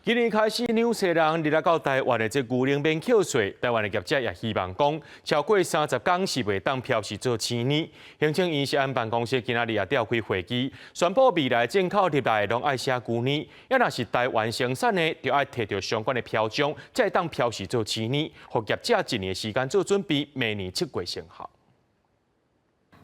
今年开始，纽西兰入来到台湾的这牛奶免扣税，台湾的业者也希望讲，超过30天是袂当标示做青年。行政院食安办公室今仔日也召开会议，宣布未来进口入来拢爱写牛奶，要若是台湾生产的，就要摕到相关的标章，才当标示做青年，互业者1年时间做准备，明年7月生效。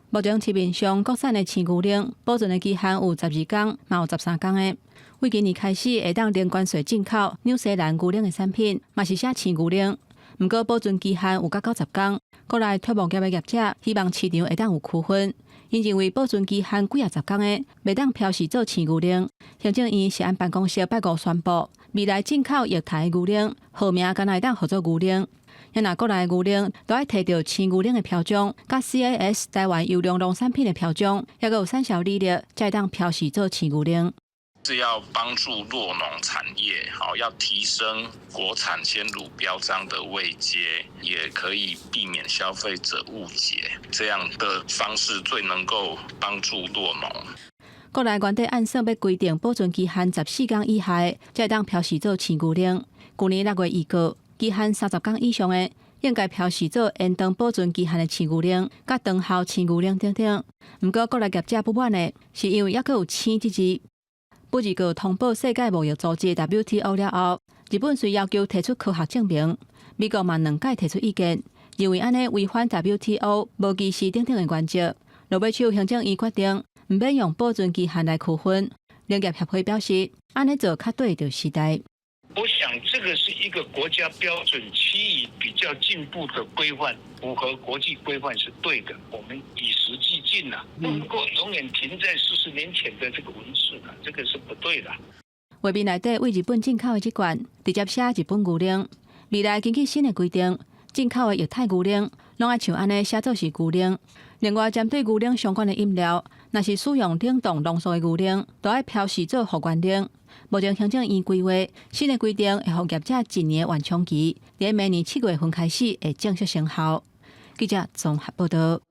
目前市面上国产的青牛奶保存的期限有12天，嘛有13天的。为今年开始会当零关税进口纽西兰牛奶的产品，嘛是写青牛奶。不过保存期限有到90天。国内畜牧业的业者希望市场会当有区分，因认为保存期限几10天的，袂当标示做青牛奶。行政院食安办公室拜五宣布，未来进口液态牛奶号名敢若会当合作牛奶。要若国内牛奶都要摕到青牛奶的标章，甲 CAS 台湾优良农产品的标章，还有产销履历，才会当标示做青牛奶。是要帮助酪农产业，要提升国产鲜乳标章的位阶，也可以避免消费者误解，这样的方式最能够帮助酪农。国内原底按算要规定保存期限14天以下的，才会当标示做青牛奶。去年6月预告，期限30天以上的，应该标示做延长保存期限的青牛奶，甲长效青牛奶等等。不过国内业者不满的，是因为还佫有青这字。不日个通报世界贸易组织 WTO 了后，日本虽要求提出科学证明，美国嘛2届提出意见，认为安尼违反 WTO 无歧视等等的原则。罗尾州行政院决定，唔免用保存期限来区分。农业协会表示，安尼做较对着时代。我想这个是一个国家标准趋于比较进步的规范，符合国际规范是对的。我们与时俱进啊，不能够永远停在40年前的这个文字啊，这个是不对的。画面内底为日本进口的这款，直接写日本牛奶。未来根据新的规定，进口的液态牛奶拢爱像安尼写做是牛奶。另外，针对牛奶相关的饮料，若是使用冷冻浓缩的牛奶，都要标示做复原奶。目前行政院规划新的规定，会让业者1年的缓冲期，在明年7月份开始会正式生效。记者综合报道。